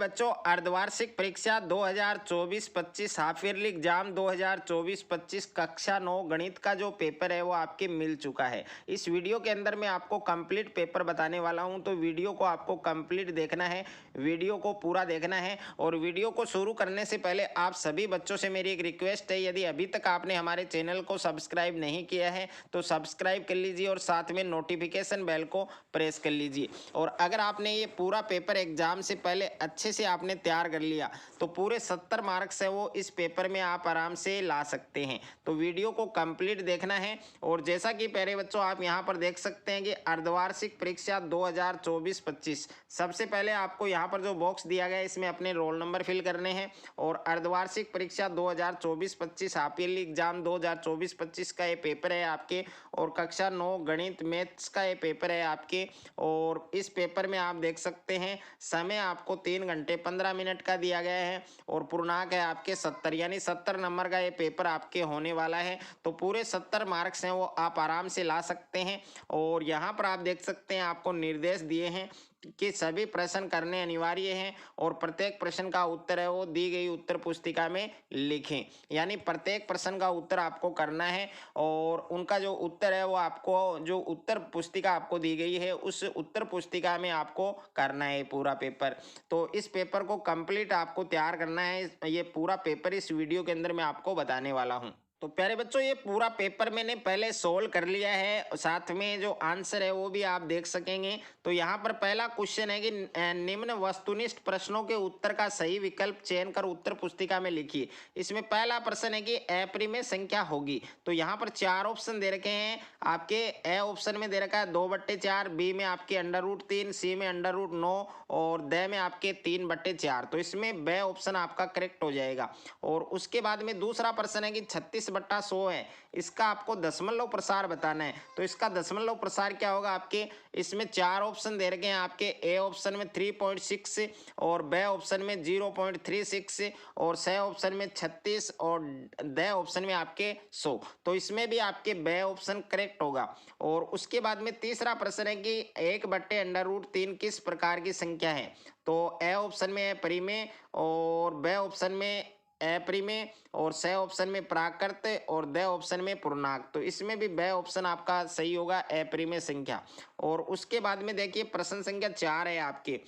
बच्चों, अर्धवार्षिक परीक्षा 2024-25 हाफ ईयरली एग्जाम 2024-25 कक्षा 9 गणित का जो पेपर है वो आपके मिल चुका है। इस वीडियो के अंदर मैं आपको कंप्लीट पेपर बताने वाला हूं, तो वीडियो को आपको कंप्लीट देखना है, वीडियो को पूरा देखना है। और वीडियो को शुरू करने से पहले आप सभी बच्चों से मेरी एक रिक्वेस्ट है, यदि अभी तक आपने हमारे चैनल को सब्सक्राइब नहीं किया है तो सब्सक्राइब कर लीजिए और साथ में नोटिफिकेशन बेल को प्रेस कर लीजिए। और अगर आपने ये पूरा पेपर एग्जाम से पहले अच्छे से आपने तैयार कर लिया तो पूरे 70 मार्क्स है वो इस पेपर में आप आराम से ला सकते हैं। तो वीडियो को कंप्लीट देखना है। और जैसा कि प्यारे बच्चों आप यहां पर देख सकते हैं कि अर्धवार्षिक परीक्षा 2024-25 सबसे पहले आपको यहां पर जो बॉक्स दिया गया है इसमें अपने रोल नंबर फिल करने हैं। और अर्धवार्षिक परीक्षा 2024-25 हाफ ईयरली एग्जाम 2024-25 का ये पेपर है आपके। और कक्षा 9 गणित मैथ्स का ये पेपर है आपके। और इस पेपर में आप देख सकते हैं समय आपको 3 घंटे 15 मिनट का दिया गया है और पूर्णांक है आपके 70, यानी 70 नंबर का ये पेपर आपके होने वाला है। तो पूरे 70 मार्क्स हैं वो आप आराम से ला सकते हैं। और यहाँ पर आप देख सकते हैं आपको निर्देश दिए हैं कि सभी प्रश्न करने अनिवार्य हैं और प्रत्येक प्रश्न का उत्तर है वो दी गई उत्तर पुस्तिका में लिखें, यानी प्रत्येक प्रश्न का उत्तर आपको करना है। और उनका जो उत्तर है वो आपको जो उत्तर पुस्तिका आपको दी गई है उस उत्तर पुस्तिका में आपको करना है पूरा पेपर। तो इस पेपर को कंप्लीट आपको तैयार करना है। ये पूरा पेपर इस वीडियो के अंदर मैं आपको बताने वाला हूँ। तो प्यारे बच्चों ये पूरा पेपर मैंने पहले सोल्व कर लिया है, साथ में जो आंसर है वो भी आप देख सकेंगे। तो यहाँ पर पहला क्वेश्चन है कि निम्न वस्तुनिष्ठ प्रश्नों के उत्तर का सही विकल्प चयन कर उत्तर पुस्तिका में लिखिए। इसमें पहला प्रश्न है कि अपरिमेय संख्या होगी। तो यहाँ पर 4 ऑप्शन दे रखे हैं आपके। ए ऑप्शन में दे रखा है 2/4, बी में आपके √3, सी में √9 और द में आपके 3/4। तो इसमें ब ऑप्शन आपका करेक्ट हो जाएगा। और उसके बाद में दूसरा प्रश्न है कि 36/100 है, इसका आपको दशमलव प्रसार बताना है। तो इसका दशमलव प्रसार क्या होगा आपके, इसमें 4 ऑप्शन दे रखे हैं आपके। ए ऑप्शन में 3.6 और ब ऑप्शन में 0.36 और स ऑप्शन में 36 और द ऑप्शन में आपके 100। तो इसमें भी आपके ब ऑप्शन करेक्ट होगा। और उसके बाद में तीसरा प्रश्न है कि 1/√3 किस प्रकार की संख्या है। तो ए ऑप्शन में अपरिमेय और ब ऑप्शन में अपरिमेय और स ऑप्शन में प्राकृत और द ऑप्शन में पूर्णांक। तो इसमें भी ब ऑप्शन आपका सही होगा, अपरिमेय संख्या। और उसके बाद में देखिए प्रश्न संख्या 4 है आपके।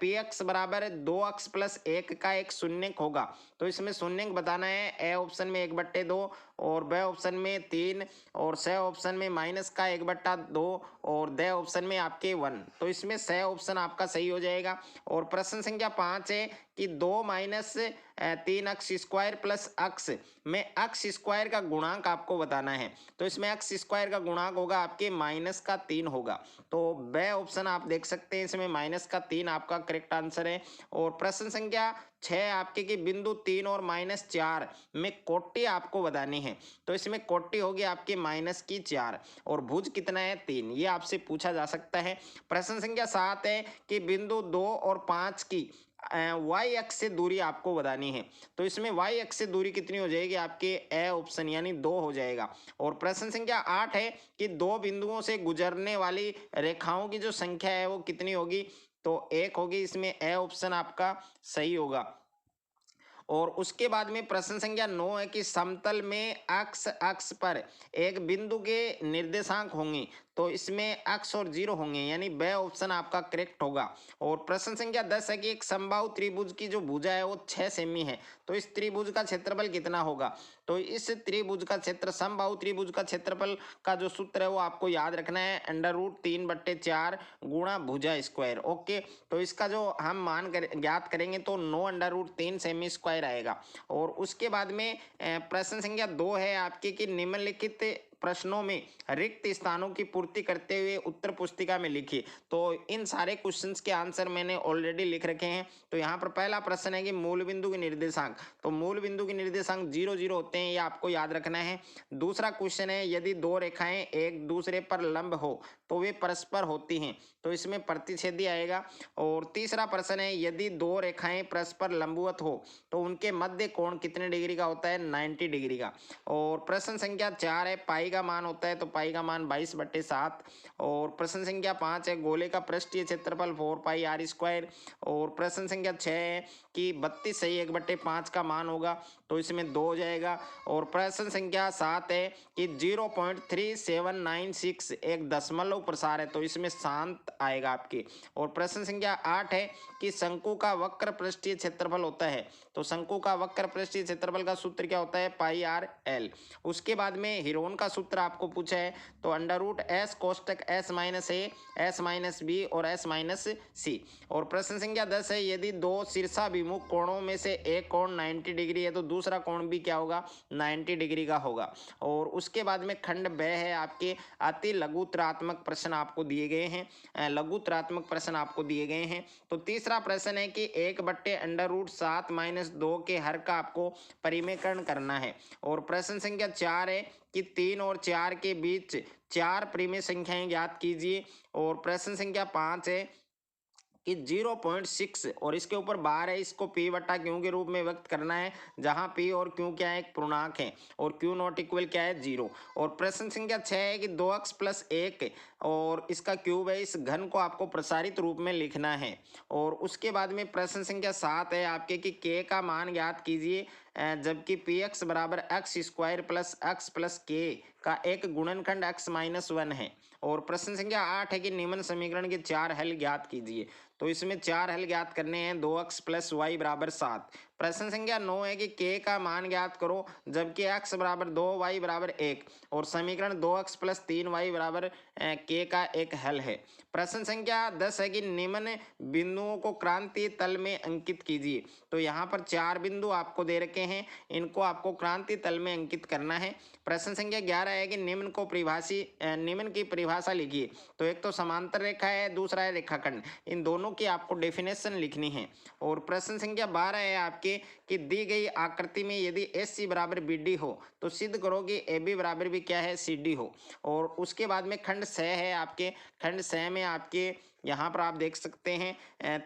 px बराबर 2x + 1 का एक शून्यक होगा। तो इसमें शून्यक बताना है। ए ऑप्शन में 1/2 और ब ऑप्शन में 3 और स ऑप्शन में माइनस का 1/2 और द ऑप्शन में आपके 1। तो इसमें स ऑप्शन आपका सही हो जाएगा। और प्रश्न संख्या 5 है कि 2 - 3x² + x में x² का गुणांक आपको बताना है। तो इसमें x² का गुणांक होगा आपके -3 होगा। तो ब ऑप्शन आप देख सकते हैं, इसमें -3 आपका करेक्ट आंसर है। और प्रश्न संख्या 6 आपके कि बिंदु 3 और -4 में कोटि आपको बतानी है। तो इसमें कोटि होगी आपके -4 और भुज कितना है 3, ये आपसे पूछा जा सकता है। प्रश्न संख्या 7 है कि बिंदु 2 और 5 की वाई एक्स से दूरी आपको बतानी है। तो इसमें वाई एक्स से दूरी कितनी हो जाएगी आपके, ए ऑप्शन यानी 2 हो जाएगा। और प्रश्न संख्या 8 है कि 2 बिंदुओं से गुजरने वाली रेखाओं की जो संख्या है वो कितनी होगी। तो 1 होगी, इसमें ए ऑप्शन आपका सही होगा। और उसके बाद में प्रश्न संख्या 9 है कि समतल में एक्स अक्ष पर एक बिंदु के निर्देशांक होंगे। तो इसमें x और 0 होंगे, यानी ब ऑप्शन आपका करेक्ट होगा। और प्रश्न संख्या 10 है कि एक समबाहु त्रिभुज की जो भुजा है वो 6 सेमी है। तो इस त्रिभुज का क्षेत्रफल कितना होगा। तो इस त्रिभुज का क्षेत्र समबाहु त्रिभुज का क्षेत्रफल का जो सूत्र है वो आपको याद रखना है, √3/4 गुणा भुजा स्क्वायर। ओके, तो इसका जो हम मान ज्ञात करेंगे तो 9√3 सेमी स्क्वायर आएगा। और उसके बाद में प्रश्न संख्या 2 है आपके कि निम्नलिखित प्रश्नों में रिक्त स्थानों की पूर्ति करते हुए उत्तर पुस्तिका में लिखिए। तो इन सारे क्वेश्चंस के आंसर मैंने ऑलरेडी लिख रखे हैं। तो यहाँ पर पहला प्रश्न है कि मूल बिंदु के निर्देशांक। तो मूल बिंदु के निर्देशांक 0 0 होते हैं, ये आपको याद रखना है। दूसरा क्वेश्चन है यदि 2 रेखाएं एक दूसरे पर लंब हो तो वे परस्पर होती हैं, तो इसमें प्रतिच्छेदी आएगा। और तीसरा प्रश्न है, यदि दो रेखाएं परस्पर लंबवत हो तो उनके मध्य कोण कितने डिग्री का होता है? 90 डिग्री का। और प्रश्न संख्या 4 है, पाई का मान होता है, तो पाई का मान 22/7। और प्रश्न संख्या 5 है, गोले का पृष्ठीय क्षेत्रफल 4πr²। और प्रश्न संख्या 6 है कि 32 सही 1/5 का मान होगा, तो इसमें 2 हो जाएगा। और प्रश्न संख्या 7 है कि 0.3796 एक दशमलव प्रसार है, तो इसमें शांत आएगा आपके। और प्रश्न संख्या 8 है कि शंकु का वक्र पृष्ठीय क्षेत्रफल होता है, तो शंकु का वक्र पृष्ठीय क्षेत्रफल का सूत्र क्या होता है? πr/l। उसके बाद में हिरोन का सूत्र आपको पूछा है, तो √s कोष्टक s - a s - b और s - c। और प्रश्न संख्या 10 है, यदि दो शीर्षाभिमुख कोणों में से एक कोण 90 डिग्री है तो दूसरा कोण भी क्या होगा? 90 डिग्री का होगा। और उसके बाद में खंड ब है आपके, अति लघुत्रात्मक प्रश्न आपको दिए गए हैं, लघुत्रात्मक प्रश्न आपको दिए गए हैं। तो तीसरा प्रश्न है कि 1/√7 - 2 के हर का आपको परिमेयकरण करना है। और प्रश्न संख्या 4 है कि 3 और 4 के बीच 4 परिमेय संख्याएं ज्ञात कीजिए। और प्रश्न संख्या 5 है कि 0.6 और इसके ऊपर बार है, इसको p/q के रूप में व्यक्त करना है, जहां p और q क्या है? एक पूर्णांक है, और q नॉट इक्वल क्या है? 0। और प्रश्न संख्या 6 है कि 2x + 1 और इसका क्यूब है, इस घन को आपको प्रसारित रूप में लिखना है। और उसके बाद में प्रश्न संख्या 7 है आपके कि k का मान ज्ञात कीजिए, जबकि px = x² + x + k का एक गुणनखंड x - 1 है। और प्रश्न संख्या 8 है कि निम्न समीकरण के 4 हल ज्ञात कीजिए, तो इसमें 4 हल ज्ञात करने हैं, 2x + y = 7। प्रश्न संख्या 9 है कि k का मान ज्ञात करो, जबकि x = 2 y = 1 और समीकरण 2x + 3y = k का एक हल है। प्रश्न संख्या 10 है कि निम्न बिंदुओं को क्रांतीय तल में अंकित कीजिए, तो यहाँ पर 4 बिंदु आपको दे रखे हैं, इनको आपको क्रांतीय तल में अंकित करना है। प्रश्न संख्या 11 है कि निम्न की परिभाषा लिखिए, तो एक तो समांतर रेखा है, दूसरा है रेखाखंड, इन दोनों की आपको डेफिनेशन लिखनी है। और प्रश्न संख्या 12 है आपके कि दी गई आकृति में यदि AC = BD हो तो सिद्ध करो कि AB = भी क्या है? CD हो। और उसके बाद में खंड 6 है आपके, खंड 6 में आपके यहाँ पर आप देख सकते हैं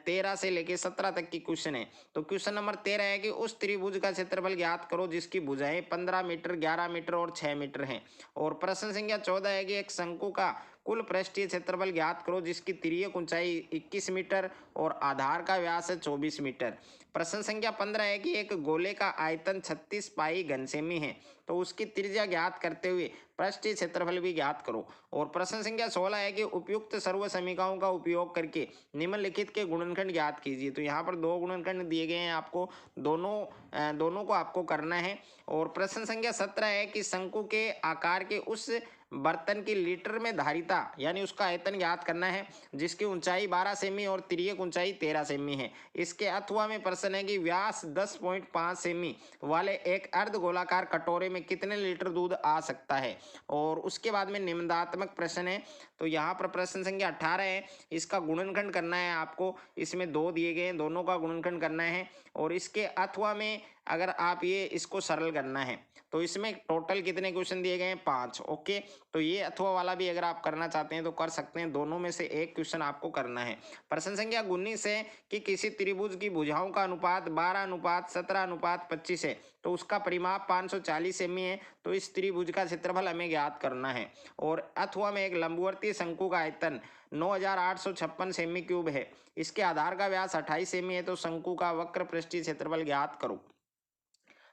13 से लेके 17 तक की क्वेश्चन है। तो क्वेश्चन नंबर 13 है कि उस त्रिभुज का क्षेत्रफल ज्ञात करो जिसकी भुजाएं 15 मीटर, 11 मीटर और 6 मीटर हैं। और प्रश्न संख्या 14 है कि एक शंकु का कुल पृष्ठीय क्षेत्रफल ज्ञात करो जिसकी तिर्यक ऊंचाई 21 मीटर और आधार का व्यास है 24 मीटर। प्रश्न संख्या 15 है कि एक गोले का आयतन 36 पाई घन सेमी है, तो उसकी त्रिज्या ज्ञात करते हुए पृष्ठीय क्षेत्रफल भी ज्ञात करो। और प्रश्न संख्या 16 है कि उपयुक्त सर्व समीकरणों का उपयोग करके निम्नलिखित के गुणनखंड ज्ञात कीजिए, तो यहाँ पर 2 गुणनखंड दिए गए हैं आपको, दोनों को आपको करना है। और प्रश्न संख्या 17 है कि शंकु के आकार के उस बर्तन की लीटर में धारिता यानी उसका आयतन ज्ञात करना है जिसकी ऊंचाई 12 सेमी और तिर्यक ऊंचाई 13 सेमी है। इसके अथवा में प्रश्न है कि व्यास 10.5 सेमी वाले एक अर्ध गोलाकार कटोरे में कितने लीटर दूध आ सकता है। और उसके बाद में निम्नात्मक प्रश्न है, तो यहाँ पर प्रश्न संख्या 18 है, इसका गुणनखंड करना है आपको, इसमें 2 दिए गए हैं, दोनों का गुणनखंड करना है। और इसके अथवा में अगर आप ये इसको सरल करना है तो इसमें टोटल कितने क्वेश्चन दिए गए हैं? 5। ओके, तो ये अथवा वाला भी अगर आप करना चाहते हैं तो कर सकते हैं, दोनों में से एक क्वेश्चन आपको करना है। प्रश्न संख्या 19 है कि किसी त्रिभुज की भुजाओं का अनुपात 12:17:25 है, तो उसका परिमाप 540 सेमी है, तो इस त्रिभुज का क्षेत्रफल हमें ज्ञात करना है। और अथवा में एक लंबवर्तीय शंकु का आयतन 9856 सेमी क्यूब है, इसके आधार का व्यास 28 सेमी है, तो शंकु का वक्र पृष्ठीय क्षेत्रफल ज्ञात करो।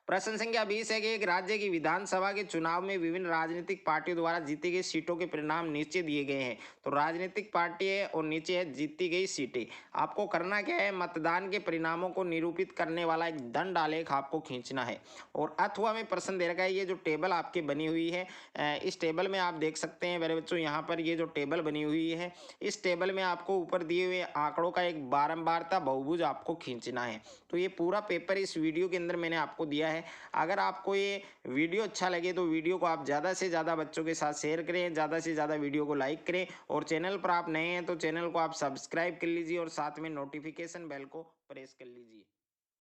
प्रश्न संख्या 20 है कि एक राज्य की विधानसभा के चुनाव में विभिन्न राजनीतिक पार्टियों द्वारा जीती गई सीटों के परिणाम नीचे दिए गए हैं, तो राजनीतिक पार्टी है और नीचे है जीती गई सीटें। आपको करना क्या है? मतदान के परिणामों को निरूपित करने वाला एक दंड आलेख आपको खींचना है। और अथवा में प्रश्न दे रखा है, ये जो टेबल आपकी बनी हुई है, इस टेबल में आप देख सकते हैं मेरे बच्चों, यहाँ पर ये जो टेबल बनी हुई है, इस टेबल में आपको ऊपर दिए हुए आंकड़ों का एक बारंबारता बहुभुज आपको खींचना है। तो ये पूरा पेपर इस वीडियो के अंदर मैंने आपको दिया है। अगर आपको ये वीडियो अच्छा लगे तो वीडियो को आप ज़्यादा से ज़्यादा बच्चों के साथ शेयर करें, ज़्यादा से ज़्यादा वीडियो को लाइक करें, और चैनल पर आप नए हैं तो चैनल को आप सब्सक्राइब कर लीजिए और साथ में नोटिफिकेशन बेल को प्रेस कर लीजिए।